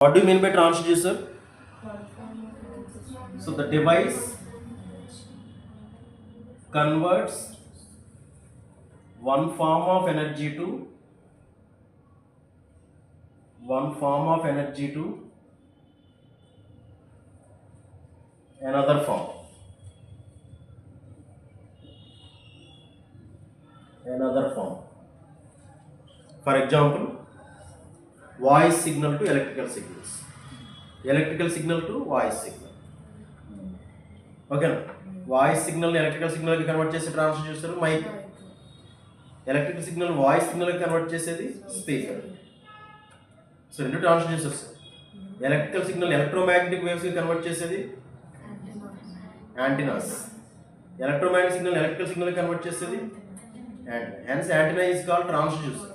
What do you mean by transducer? So the device converts one form of energy to another form. For example, voice signal to electrical signals. Electrical signal to voice signal. Okay. Voice signal electrical signal కి convert చేసే transducer mic. Electrical signal voice signal కి convert చేసేది speaker. So రెండు transducers. Electrical signal electromagnetic waves కి convert చేసేది antennas. Electromagnetic signal electrical signal కి convert చేసేది hence antenna is called transducer.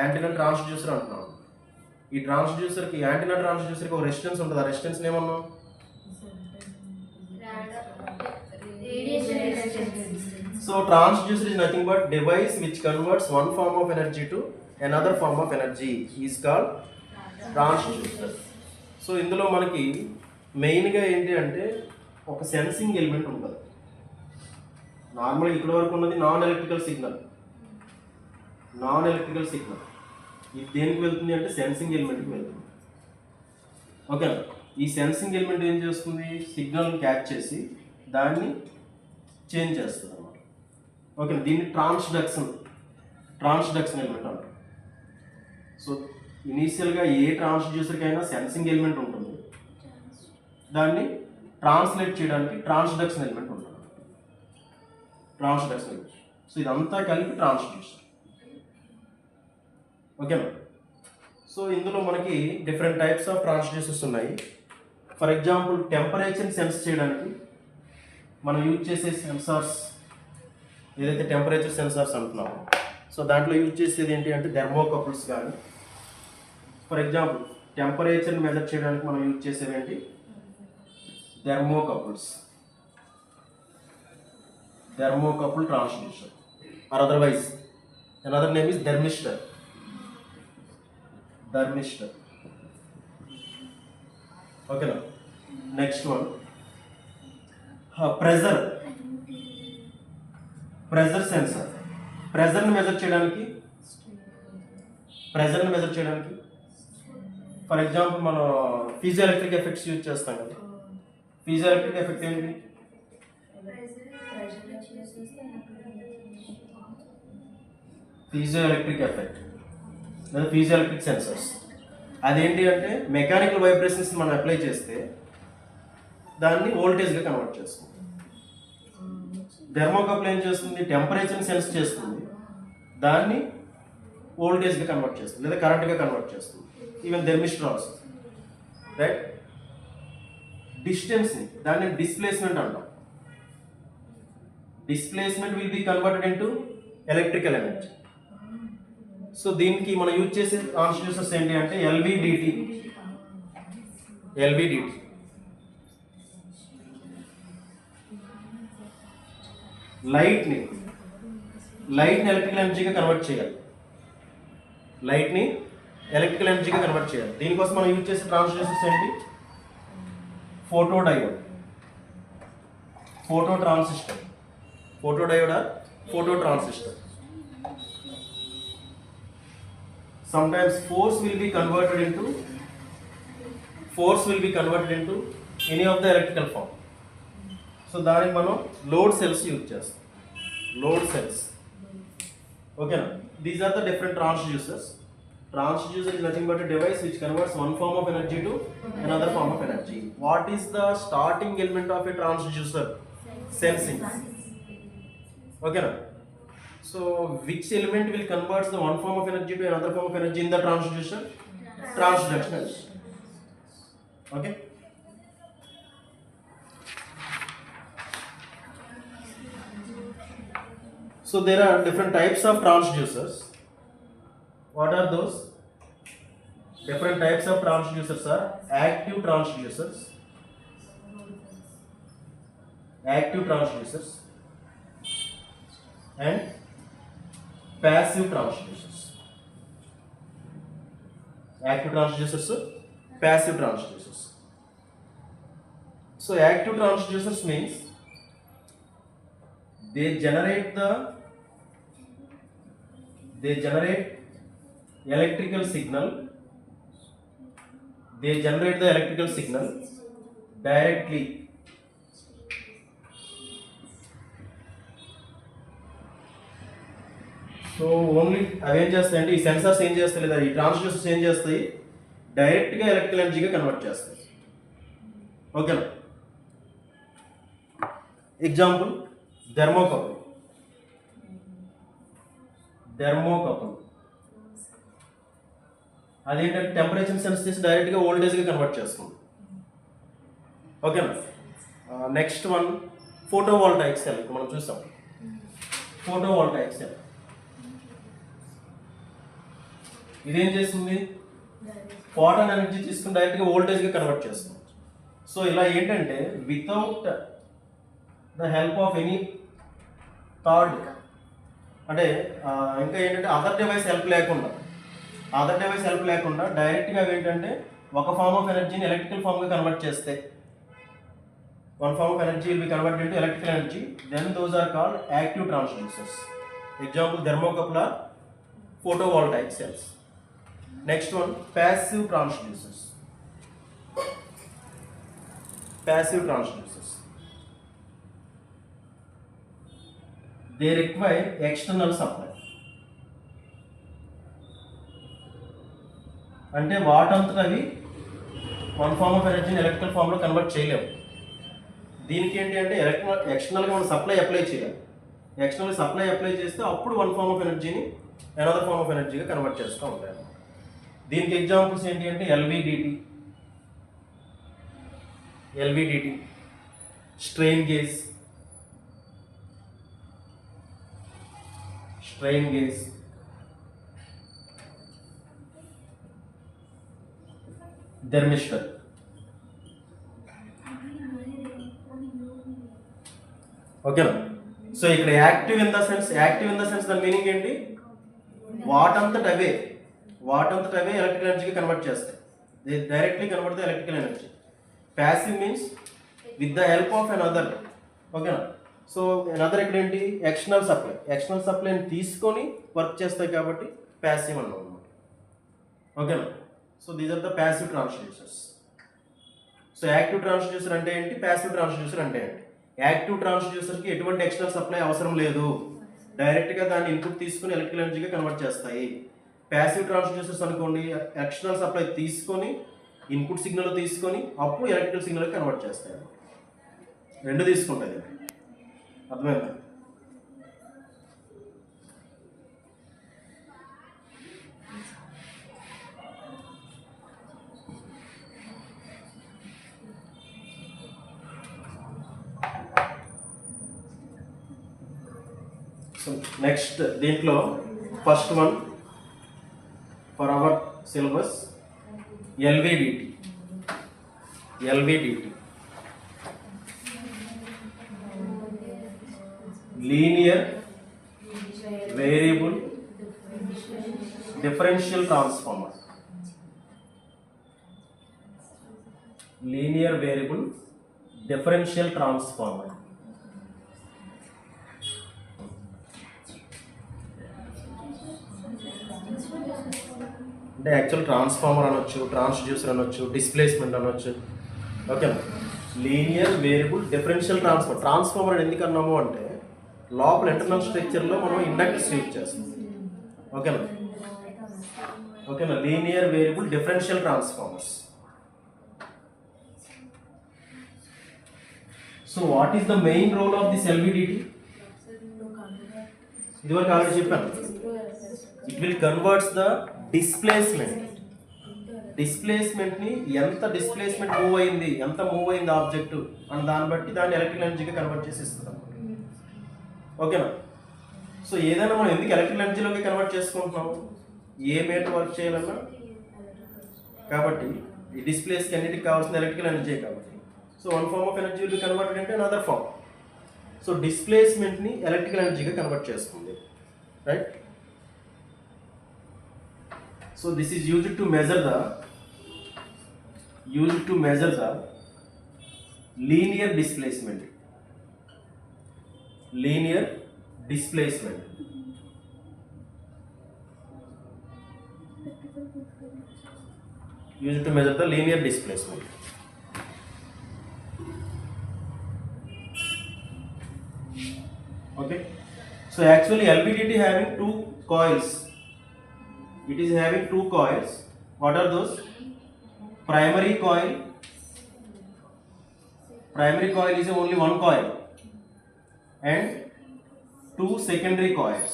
Antenna transducer అంటున్నాం. ఈ ట్రాన్స్డ్యూసర్ కి యాంటీనా ట్రాన్స్డ్యూసర్ కి ఒక రెసిస్టెన్స్ ఉంటుంది. ఆ resistance ఏమన్నాం? So transducer is nothing but device which converts one form of energy to another form of energy is called transducer. So ఇందులో మనకి మెయిన్గా ఏంటి అంటే ఒక సెన్సింగ్ ఎలిమెంట్ ఉంటుంది. నార్మల్గా ఇక్కడ వరకు ఉన్నది నాన్ ఎలక్ట్రికల్ సిగ్నల్. ఇది దేనికి వెళ్తుంది అంటే సెన్సింగ్ ఎలిమెంట్కి వెళ్తుంది. ఓకేనా? ఈ సెన్సింగ్ ఎలిమెంట్ ఏం చేస్తుంది? సిగ్నల్ని క్యాచ్ చేసి దాన్ని చేంజ్ చేస్తుంది అన్నమాట. ఓకే, దీన్ని ట్రాన్స్డక్షన్ ఎలిమెంట్ అంటారు. సో ఇనీషియల్గా ఏ ట్రాన్స్డ్యూసర్కైనా సెన్సింగ్ ఎలిమెంట్ ఉంటుంది. దాన్ని ట్రాన్స్లేట్ చేయడానికి ట్రాన్స్డక్షన్ ఎలిమెంట్ ఉంటుంది. సో ఇదంతా కలిపి ట్రాన్స్డ్యూసర్. ఓకేనా? సో ఇందులో మనకి డిఫరెంట్ టైప్స్ ఆఫ్ ట్రాన్స్డ్యూసర్స్ ఉన్నాయి. ఫర్ ఎగ్జాంపుల్ టెంపరేచర్ని సెన్స్ చేయడానికి మనం యూజ్ చేసే సెన్సార్స్ ఏదైతే టెంపరేచర్ సెన్సార్స్ అంటున్నామో, సో దాంట్లో యూజ్ చేసేది ఏంటి అంటే థెర్మోకపుల్స్ కానీ. ఫర్ ఎగ్జాంపుల్ టెంపరేచర్ని మెజర్ చేయడానికి మనం యూజ్ చేసేది ఏంటి? Thermocouple transducer or otherwise another name is thermistor. ఓకేనా? Next one pressure sensor. ప్రెజర్ని మెజర్ చేయడానికి ఫర్ ఎగ్జాంపుల్ మనం ఫీజో ఎలక్ట్రిక్ ఎఫెక్ట్స్ యూజ్ చేస్తాం కదా. ఫీజో ఎలక్ట్రిక్ ఎఫెక్ట్ ఏంటి? ఫీజో ఎలక్ట్రిక్ సెన్సర్స్ అదేంటి అంటే మెకానికల్ వైబ్రేషన్స్ మనం అప్లై చేస్తే దాన్ని వోల్టేజ్గా కన్వర్ట్ చేస్తుంది. థెర్మోకపుల్ ఏం చేస్తుంది? టెంపరేచర్ని సెన్స్ చేస్తుంది, దాన్ని వోల్టేజ్గా కన్వర్ట్ చేస్తుంది లేదా కరెంట్గా కన్వర్ట్ చేస్తుంది. Even thermistor also right. డిస్టెన్స్ని దాన్ని డిస్ప్లేస్మెంట్ అంటాం. Displacement will be converted into electrical energy. So దీనికి మనం యూజ్ చేసే ట్రాన్స్డ్యూసర్స్ ఏంటి అంటే ఎల్విడిటి. లైట్ని ఎలక్ట్రికల్ ఎనర్జీగా కన్వర్ట్ చేయాలి. దీనికోసం మనం యూజ్ చేసే ట్రాన్స్డ్యూసర్స్ ఏంటి? Photo diode transistor. Sometimes force will be converted into any of the electrical form. So దానికి మనం లోడ్ సెల్స్ యూజ్ చేస్తాం. Okay, these are the different transducers. Transducer is nothing but a device which converts one form of energy to another form of energy. What is the starting element of a transducer? Sensing. Okay, so which element will convert the one form of energy to another form of energy in the transducer? Transduction. Okay. So there are different types of transducers. What are those? Different types of transducers are active transducers and passive transducers. Active transducers passive transducers. So active transducers means they generate electrical signal. They generate the electrical signal directly so only అవి ఏం చేస్తాయంటే ఈ sensors ఏం చేస్తాయి లేదా ఈ transducers ఏం చేస్తాయి డైరెక్ట్గా ఎలక్ట్రికల్ ఎనర్జీగా కన్వర్ట్ చేస్తాయి. ఓకేనా? ఎగ్జాంపుల్ థెర్మోకపుల్. అదేంటంటే టెంపరేచర్ సెన్స్ చేసి డైరెక్ట్గా వోల్టేజ్గా కన్వర్ట్ చేస్తుంది. ఓకేనా? Next one photovoltaic cell. మనం చూసాం ఫోటోవోల్టాయిక్ సెల్. ఇదేం చేస్తుంది ఫోటాన్ ఎనర్జీ తీసుకుని డైరెక్ట్గా వోల్టేజ్గా కన్వర్ట్ చేస్తుంది. సో ఇలా ఏంటంటే without the help of any third అంటే ఇంకా ఏంటంటే అదర్ డివైస్ హెల్ప్ లేకుండా డైరెక్ట్గా ఏంటంటే ఒక ఫార్మ్ ఆఫ్ ఎనర్జీని ఎలక్ట్రికల్ ఫార్మ్గా కన్వర్ట్ చేస్తే one form of energy will be converted into electrical energy, then those are called active transducers. Example thermocouple or photovoltaic cells. Next one, passive transducers. They require external supply. అంటే వాటంతట అవి one form of ఎనర్జీని electrical ఫామ్లో convert చేయలేవు. దీనికి ఏంటి అంటే ఎక్స్టర్నల్గా మనం సప్లై అప్లై చేయాలి. ఎక్స్టర్నల్ సప్లై అప్లై చేస్తే అప్పుడు వన్ ఫార్మ్ ఆఫ్ ఎనర్జీని అనదర్ ఫార్మ్ ఆఫ్ ఎనర్జీగా కన్వర్ట్ చేస్తూ ఉంటాయి. దీనికి ఎగ్జాంపుల్స్ ఏంటి అంటే ఎల్విడిటి, స్ట్రెయిన్ గేజ్, థెర్మిస్టర్. ఓకేనా? సో ఇక్కడ యాక్టివ్ ఇన్ ద సెన్స్ దాని మీనింగ్ ఏంటి వాటంతట అవే ఎలక్ట్రికల్ ఎనర్జీగా కన్వర్ట్ చేస్తాయి. They directly convert the electrical energy. Passive means with the help of another. ఓకేనా? సో ఎనదర్ ఇక్కడ ఏంటి ఎక్స్టర్నల్ సప్లైని తీసుకొని వర్క్ చేస్తాయి కాబట్టి ప్యాసివ్ అన్నాం అనమాట. ఓకేనా? So these are the passive transducers. So active transducer అంటే ఏంటి, ప్యాసివ్ ట్రాన్స్డ్యూసర్ అంటే ఏంటి? యాక్టివ్ ట్రాన్స్డ్యూసర్కి ఎటువంటి ఎక్స్టర్నల్ సప్లై అవసరం లేదు, డైరెక్ట్గా దాన్ని ఇన్పుట్ తీసుకొని ఎలక్ట్రికల్ ఎనర్జీగా కన్వర్ట్ చేస్తాయి. ప్యాసివ్ ట్రాన్స్డ్యూసర్స్ అనుకోండి ఎక్స్టర్నల్ సప్లై తీసుకొని ఇన్పుట్ సిగ్నల్ తీసుకొని అప్పుడు ఎలక్ట్రికల్ సిగ్నల్ కన్వర్ట్ చేస్తాయి. రెండు తీసుకుంటాయి. అర్థమైందా? సో నెక్స్ట్ దీంట్లో first one for our syllabus LVDT. Linear variable differential transformer. అంటే యాక్చువల్ ట్రాన్స్ఫార్మర్ అనొచ్చు, ట్రాన్స్డ్యూసర్ అనొచ్చు, డిస్ప్లేస్మెంట్ అనొచ్చు. ఓకేనా? లీనియర్ వేరియబుల్ డిఫరెన్షియల్ ట్రాన్స్ఫార్మర్ అని ఎందుకు అన్నాము అంటే లోపల ఇంటర్నల్ స్ట్రక్చర్లో మనం ఇండక్టర్స్ యూజ్ చేస్తాం. ఓకేనా? Linear variable differential transformers. So what is the main role of this LVDT? ఇదివరకు ఆల్రెడీ చెప్పాను. ఇట్ విల్ కన్వర్ట్స్ ద డిస్ప్లేస్మెంట్ని ఎంత డిస్ప్లేస్మెంట్ మూవ్ అయింది ఆబ్జెక్ట్ అని దాన్ని బట్టి దాన్ని ఎలక్ట్రికల్ ఎనర్జీగా కన్వర్ట్ చేసి ఇస్తున్నాం. ఓకేనా? సో ఏదైనా మనం ఎందుకు ఎలక్ట్రికల్ ఎనర్జీలోకి కన్వర్ట్ చేసుకుంటున్నాం, ఏ మీటర్ వర్క్ చేయాలన్నా కాబట్టి ఈ డిస్ప్లేస్కి అన్నిటికి కావాల్సిన ఎలక్ట్రికల్ ఎనర్జీ కాబట్టి so one form of energy will be converted into another form. So డిస్ప్లేస్మెంట్ని ఎలక్ట్రికల్ ఎనర్జీగా కన్వర్ట్ చేస్తుంది. Right? So this is used to measure the used to measure the linear displacement. Linear displacement. Used to measure the linear displacement. Okay. So actually LVDT having two coils. It is having two coils. What are those? Primary coil. Primary coil is only one coil, and two secondary coils.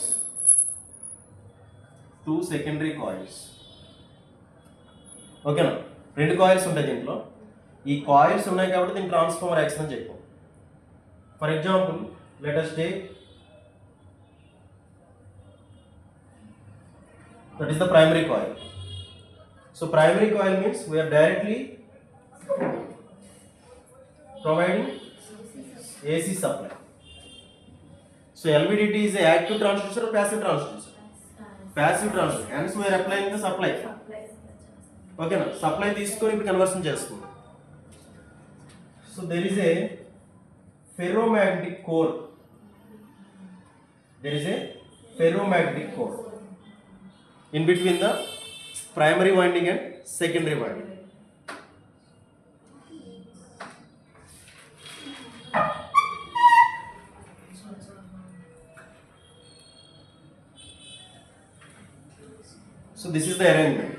Two secondary coils. ఓకేనా, రెండు coils ఉంటాయి దీంట్లో. ఈ coils ఉన్నాయి కాబట్టి దీన్ని transformer action అని చెప్పాం. For example let us take that is the primary coil. So primary coil means we are directly providing AC supply. So LVDT is a active transducer or passive transducer? Passive transducer. Hence we are applying the supply. Okay na, supply తీసుకొని ఇప్పుడు conversion చేస్తుంది. So there is a ferromagnetic core. There is a ferromagnetic core in between the primary winding and secondary winding. So this is the arrangement.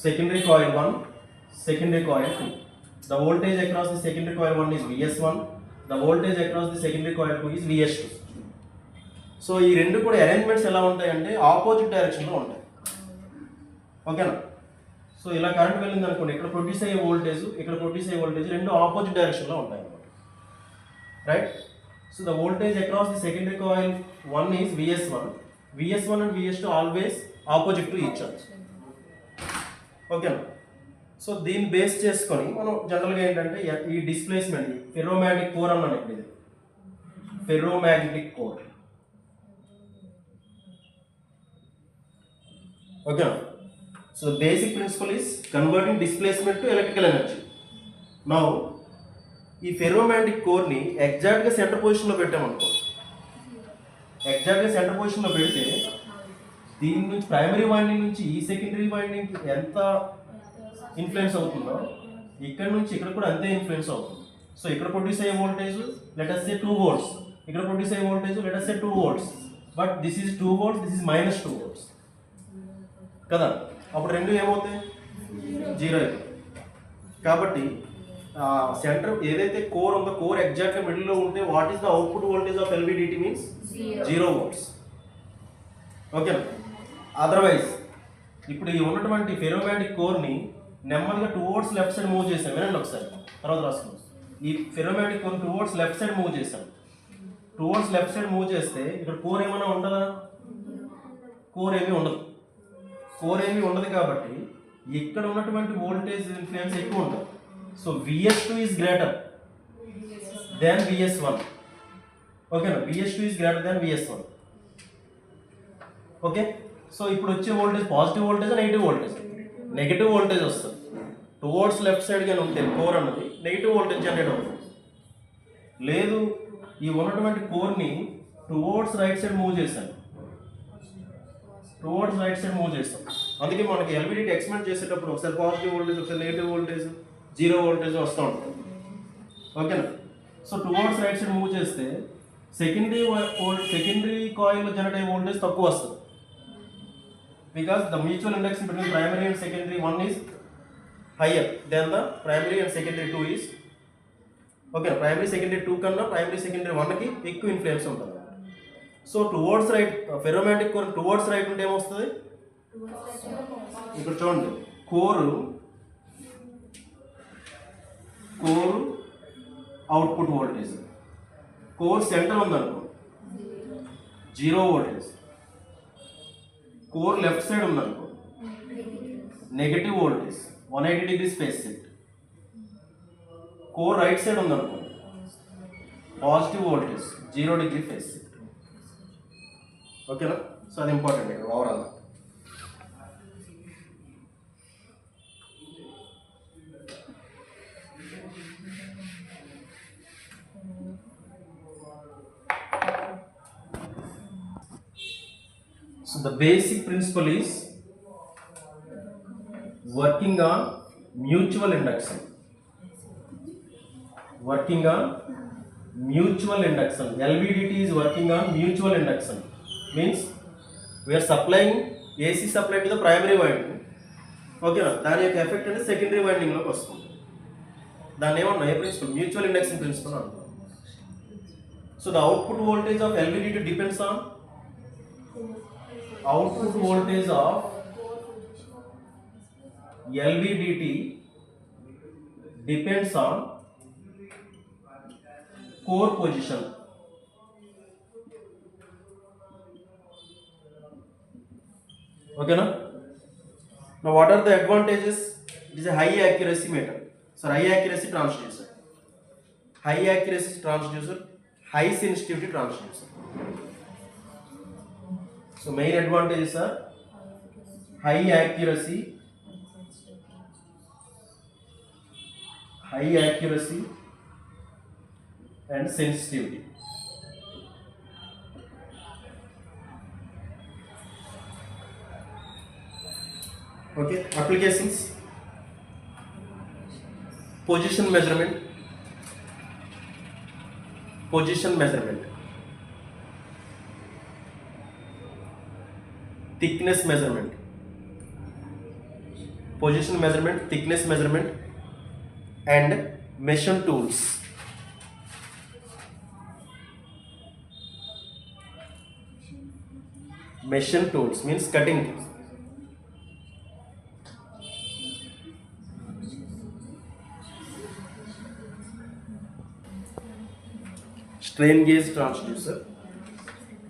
Secondary coil 1, secondary coil 2. The voltage across the secondary coil 1 is Vs1. The voltage across the secondary coil 2 is Vs2. So ఈ రెండు కూడా arrangements ఎలా ఉంటాయంటే opposite డైరెక్షన్లో ఉంటాయి. ఓకేనా. So ఇలా current వెళ్ళింది అనుకోండి, ఇక్కడ ప్రొడ్యూస్ అయ్యే వోల్టేజ్, ఇక్కడ ప్రొడ్యూస్ అయ్యే వోల్టేజ్ రెండు ఆపోజిట్ డైరెక్షన్లో ఉంటాయి అన్నమాట. Right. So the voltage across the secondary coil 1 is Vs1. Vs1 and Vs2 always opposite to each other. ఓకేనా. సో దీన్ని బేస్ చేసుకొని మనం జనరల్గా ఏంటంటే ఈ డిస్ప్లేస్మెంట్ ఫెర్రోమాగ్నెటిక్ కోర్ అన్నాను ఇప్పుడు, ఇది ఫెర్రోమాగ్నెటిక్ కోర్. ఓకేనా. So the basic principle is converting displacement to electrical energy. Now ఈ ఫెర్రోమాగ్నెటిక్ కోర్ని ఎగ్జాక్ట్గా సెంటర్ పొజిషన్లో పెట్టామనుకో, ఎగ్జాక్ట్గా సెంటర్ పొజిషన్లో పెడితే దీని నుంచి ప్రైమరీ వైండింగ్ నుంచి ఈ సెకండరీ వైండింగ్ ఎంత ఇన్ఫ్లుయెన్స్ అవుతుందో ఇక్కడ నుంచి ఇక్కడ కూడా అంతే ఇన్ఫ్లుయెన్స్ అవుతుంది. సో ఇక్కడ ప్రొడ్యూస్ అయ్యే voltage let us say 2 volts, ఇక్కడ ప్రొడ్యూస్ అయ్యే voltage let us say 2 volts, but this is 2 volts, this is -2 volts కదా. అప్పుడు రెండు ఏమవుతాయి? జీరో అయిపోతాయి. కాబట్టి సెంటర్ ఏదైతే కోర్ ఉందో కోర్ ఎగ్జాక్ట్గా మిడిల్లో ఉంటే what is the output voltage of LVDT means 0 volts. ఓకేనా. అదర్వైజ్ ఇప్పుడు ఈ ఉన్నటువంటి ఫెర్రోమాగ్నెటిక్ కోర్ని నెమ్మదిగా 2 volts లెఫ్ట్ సైడ్ మూవ్ చేసాం. వినండి ఒకసారి, తర్వాత రాసుకుందాం. ఈ ferromagnetic core 2 volts left side move చేసాం. 2 volts లెఫ్ట్ సైడ్ మూవ్ చేస్తే ఇక్కడ కోర్ ఏమైనా ఉంటుందా? కోర్ ఏమీ ఉండదు. కోర్ ఏమీ ఉండదు కాబట్టి ఇక్కడ ఉన్నటువంటి వోల్టేజ్ ఇన్ఫ్లుయెన్స్ ఎక్కువ ఉంటుంది. So Vs2 is greater than Vs1. ఓకేనా. Vs2 is greater than Vs1. Okay. So ఇప్పుడు వచ్చే voltage positive voltage, negative voltage? Negative voltage వస్తుంది. 2 volts లెఫ్ట్ సైడ్ కానీ ఉంటే కోర్ అన్నది నెగిటివ్ వోల్టేజ్ జనరేట్ అవుతుంది. లేదు, ఈ ఉన్నటువంటి కోర్ని 2 volts రైట్ సైడ్ మూవ్ చేశాను, 2 volts రైట్ సైడ్ మూవ్ చేస్తాం. అందుకే మనకి LVDT ఎక్స్పెరిమెంట్ చేసేటప్పుడు ఒకసారి పాజిటివ్ వోల్టేజ్, ఒకసారి నెగిటివ్ వోల్టేజ్, 0 voltage వస్తూ ఉంటుంది. ఓకేనా. So 2 volts right side move చేస్తే సెకండరీ కాయిల్లో జనరేట్ అయ్యే వోల్టేజ్ తక్కువ వస్తుంది. Because the mutual induction between primary and secondary 1 is higher than the primary and secondary 2 is. Okay, primary secondary 2 కన్నా primary secondary 1 కి ఎక్కువ ఇన్ఫ్లుయెన్స్ ఉంటుంది. So 2 volts right ferromagnetic core 2 volts right ఉంటే ఏమొస్తుంది? ఇక్కడ చూడండి, core output voltage, core centre ఉందనుకో 0 voltage, core left side ఉందనుకో negative voltage 180 degrees phase shift, core right side ఉందనుకో positive voltage 0 degree phase shift. ఓకేనా. సో అది ఇంపార్టెంట్ ఇక్కడ overall. So the basic principle is working on mutual induction. Working on mutual induction. LVDT is working on mutual induction. Means we are supplying AC supply to the primary winding. Okay, దాని యొక్క effect అంటే secondary winding లోకి వస్తుంది. దాన్ని ఏమన్నా ఏ principal mutual induction principal అంటారు. So the output voltage of LVDT depends on output voltage of LVDT depends on core position. Okay na? Now what are the advantages? It is a high accuracy meter. So high accuracy transducer, high accuracy transducer, high sensitivity transducer. So main advantages are high accuracy and sensitivity. Okay, applications: position measurement, thickness measurement, position measurement, thickness measurement, and measure tools. Measure tools means cutting. Strain gauge transducer.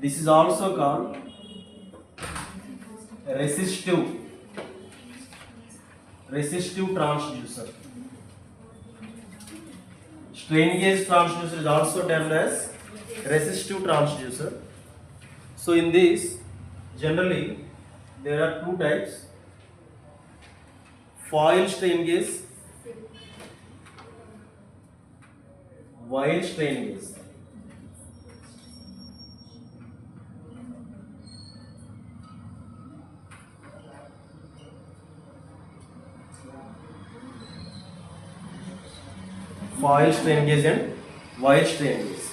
This is also called resistive transducer. Strain gauge transducer is also termed as resistive transducer. So in this, generally there are two types: foil strain gauge, wire strain gauge. Foil strain gauge and wire strain gauge.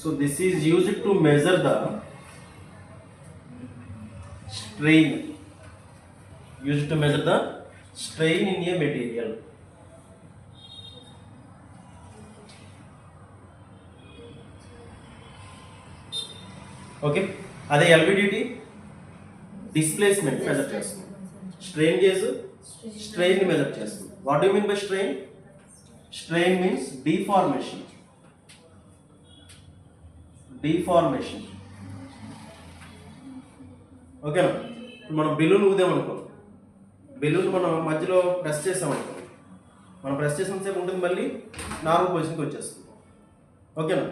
So this is used to measure the strain. Used to measure the strain in a material. Okay. అదే LVDT displacement measure చేస్తుంది. Strain gauge strain ని measure చేస్తుంది. What do you mean by strain? Strain means deformation. ఓకేనా? ఇప్పుడు మనం balloon ఊదామనుకో, balloon మనం మధ్యలో press చేసామనుకో, మనం ప్రెస్ చేసినంతసేపు ఉంటుంది, మళ్ళీ నార్మల్ పొజిషన్కి వచ్చేస్తుంది. ఓకేనా?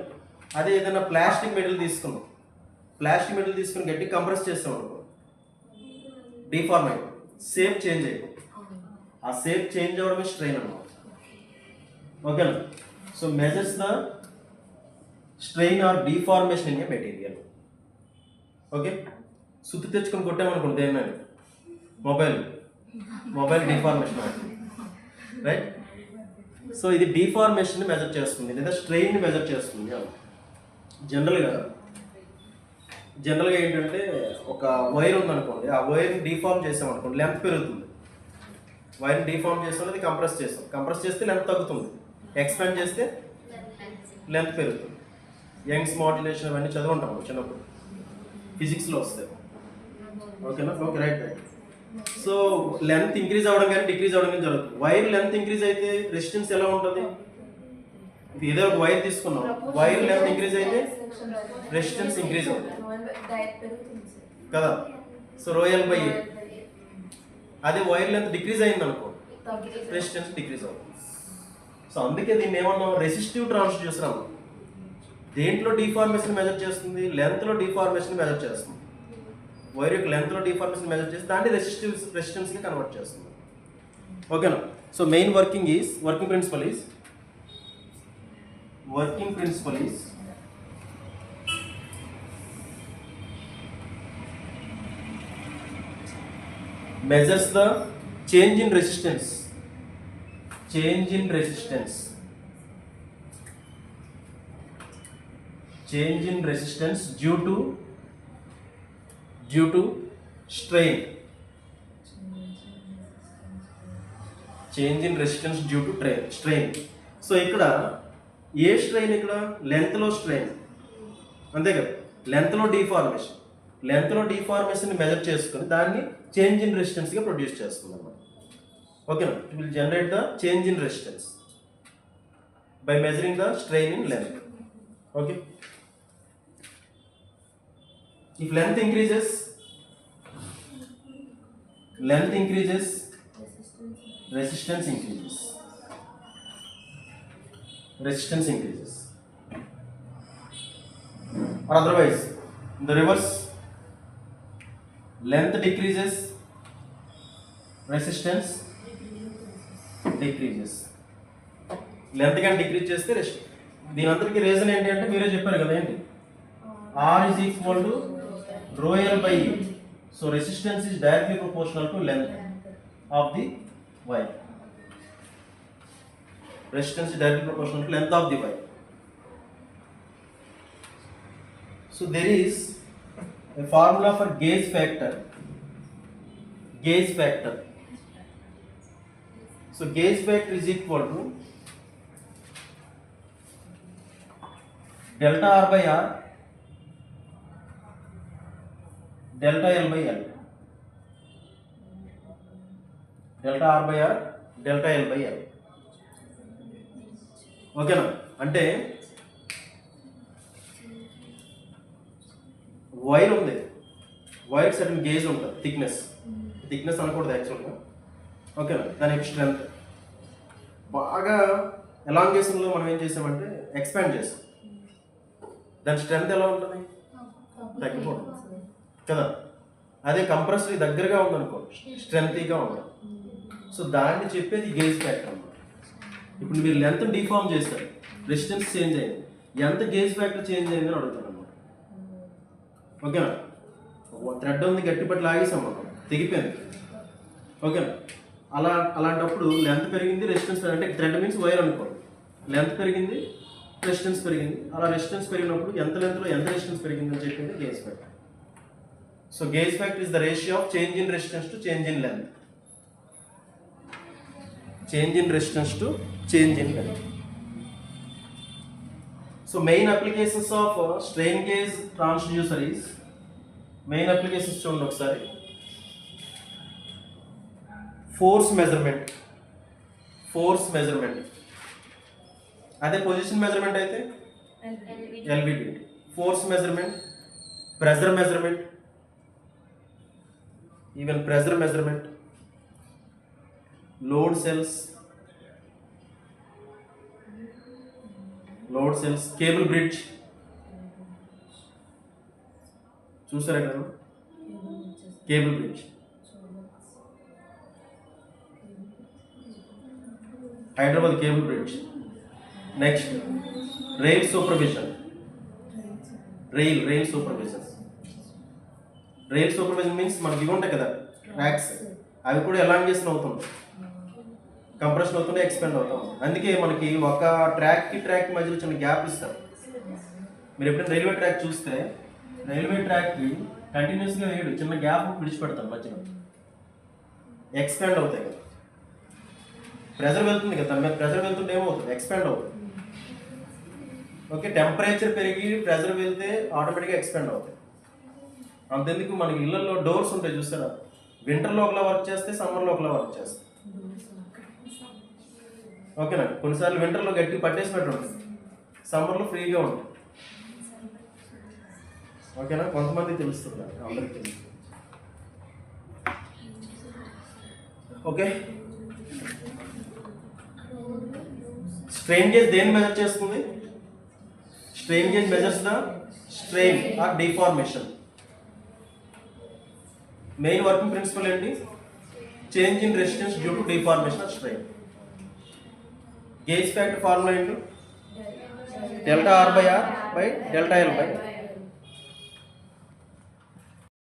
అదే ఏదైనా ప్లాస్టిక్ మెటీరియల్ తీసుకుని గట్టి కంప్రెస్ చేస్తాం అనుకో, డిఫార్మ్ అయ్యి షేప్ చేంజ్ అయిపోతుంది. ఆ షేప్ చేంజ్ అవ్వడమే స్ట్రెయిన్ అన్నమాట. ఓకేనా? So measures the strain or deformation in a material. Okay, సుత్తి తెచ్చుకొని కొట్టామనుకోండి దేన్ని, మొబైల్ డిఫార్మేషన్ అవుతుంది, రైట్? సో ఇది డిఫార్మేషన్ మెజర్ చేస్తుంది లేదా స్ట్రెయిన్ మెజర్ చేస్తుంది. జనరల్గా ఏంటంటే ఒక వైర్ ఉందనుకోండి, ఆ వైర్ని డిఫార్మ్ చేసామనుకోండి లెంత్ పెరుగుతుంది. వైర్ని డిఫార్మ్ చేస్తే అది కంప్రెస్ చేస్తే లెంత్ తగ్గుతుంది, ఎక్స్పాండ్ చేస్తే లెంత్ పెరుగుతుంది. యంగ్స్ మాడ్యులేషన్ అవన్నీ చదువుంటాం చిన్నప్పుడు, ఫిజిక్స్లో వస్తాయి. ఓకేనా? Okay, right. So length increase అవ్వడం కానీ డిక్రీజ్ అవ్వడం కానీ జరుగుతుంది. వైర్ లెంత్ ఇంక్రీజ్ అయితే రెసిస్టెన్స్ ఎలా ఉంటుంది? ఏదో ఒక వైర్ తీసుకున్నాం, వైర్ లెంత్ ఇంక్రీజ్ అయితే రెసిస్టెన్స్ ఇంక్రీజ్ అవుతుంది కదా. So ρL/A. అదే వైర్ లెంత్ డిక్రీజ్ అయింది అనుకో, రెసిస్టెన్స్ డిక్రీజ్ అవుతుంది. సో అందుకే దీన్ని ఏమన్నా రెసిస్టివ్ ట్రాన్స్డ్యూసర్ అన్నాం. దేంట్లో డిఫార్మేషన్ మెజర్ చేస్తుంది? లెంత్లో డిఫార్మేషన్ మెజర్ చేస్తుంది. వైర్ యొక్క లెంత్లో డిఫార్మేషన్ మెజర్ చేసి దాన్ని రెసిస్టెన్స్కి కన్వర్ట్ చేస్తుంది. ఓకేనా? So main working principle is working principle is measures the change in resistance change in resistance change in resistance due to strain change in resistance due to strain so ఇక్కడ ఏ strain ఇక్కడ లెంత్లో strain అంతే కదా లెంత్లో deformation measure చేసుకొని దాన్ని change in రెసిస్టెన్స్గా produce చేస్తుంది అన్నమాట ఓకేనా it will generate the change in resistance by measuring the strain in length okay if length increases resistance increases or otherwise in the reverse length decreases resistance decreases length can decrease చేస్తే దీని అంతటికి reason ఏంటి అంటే మీరే చెప్పారు కదా ఏంటి R is equal to rho L by E. So resistance is directly proportional to length of the wire. Resistance is directly proportional to length of the wire. So there is a formula for gauge factor. So gauge factor is equal to delta R by R delta L by L delta R by R delta L by L ఓకేనా అంటే wire ఉంది wire certain gauge ఉంటుంది thickness అనకూడదు యాక్చువల్గా ఓకేనా దాని యొక్క strength బాగా ఎలాంగేషన్లో మనం ఏం చేసామంటే ఎక్స్పాండ్ చేసాం దాని స్ట్రెంత్ ఎలా ఉంటుంది తగ్గిపోతుంది కదా అదే కంప్రెసర్ దగ్గరగా ఉందనుకో స్ట్రెంతీగా ఉండదు సో దాన్ని చెప్పేది గేజ్ ఫ్యాక్టర్ అన్నమాట ఇప్పుడు మీరు లెంత్ డిఫార్మ్ చేస్తారు రెసిస్టెన్స్ చేంజ్ అయింది ఎంత గేజ్ ఫ్యాక్టర్ చేంజ్ అయిందని అడుగుతాను అనమాట ఓకేనా థ్రెడ్ ఉంది గట్టిపట్టి లాగేసాం మనం తెగిపోయింది ఓకేనా అలాంటప్పుడు లెంత్ పెరిగింది రెసిస్టెన్స్ అంటే థ్రెడ్ మీన్స్ వైర్ అనుకోండి లెంత్ పెరిగింది రెసిస్టెన్స్ పెరిగింది అలా రెసిస్టెన్స్ పెరిగినప్పుడు ఎంత లెంత్లో ఎంత రెసిస్టెన్స్ పెరిగిందని చెప్పింది gauge factor So gauge factor is the ratio of change in resistance to change in length. Change in resistance to change in length. So main applications of strain gauge transducer is main applications చూడండి ఒకసారి force measurement అదే position measurement అయితే LVD force measurement pressure measurement even pressure measurement load cells cable bridge చూసారా కదా cable bridge Hyderabad cable bridge next rail supervision means మనకి ఇవి ఉంటాయి కదా ట్రాక్స్ అవి కూడా ఎలాంగేషన్ అవుతుంది కంప్రెషన్ అవుతుంటే ఎక్స్పెండ్ అవుతాం అందుకే మనకి ఒక ట్రాక్ మధ్యలో చిన్న గ్యాప్ ఇస్తారు మీరు ఎప్పుడైనా రైల్వే ట్రాక్ చూస్తే రైల్వే ట్రాక్కి కంటిన్యూస్గా వేయడు చిన్న గ్యాప్ విడిచిపెడతారు మధ్యలో ఎక్స్పాండ్ అవుతాయి కదా ప్రెజర్ వెళ్తుంది కదా దాని మీద ప్రెజర్ వెళ్తుంటే ఏమవుతుంది ఎక్స్పాండ్ అవుతుంది ఓకే టెంపరేచర్ పెరిగి ప్రెజర్ వెళ్తే ఆటోమేటిక్గా ఎక్స్పాండ్ అవుతాయి అంతెందుకు మనకి ఇళ్లలో డోర్స్ ఉంటాయి చూస్తారా వింటర్లో ఒకలా వర్క్ చేస్తే సమ్మర్లో ఒకలా వర్క్ చేస్తాయి ఓకేనా కొన్నిసార్లు వింటర్లో గట్టి పట్టేసినట్టు ఉంటుంది సమ్మర్లో ఫ్రీగా ఉంటుంది ఓకేనా కొంతమంది తెలుస్తుంది అందరికి తెలుస్తుంది ఓకే స్ట్రెయిన్ గేజ్ దేన్ని మెజర్ చేస్తుంది strain gauge measures the strain or deformation main working principle ఏంటి change in resistance due to deformation of strain gauge factor formula ఏంటి delta R by R by delta L by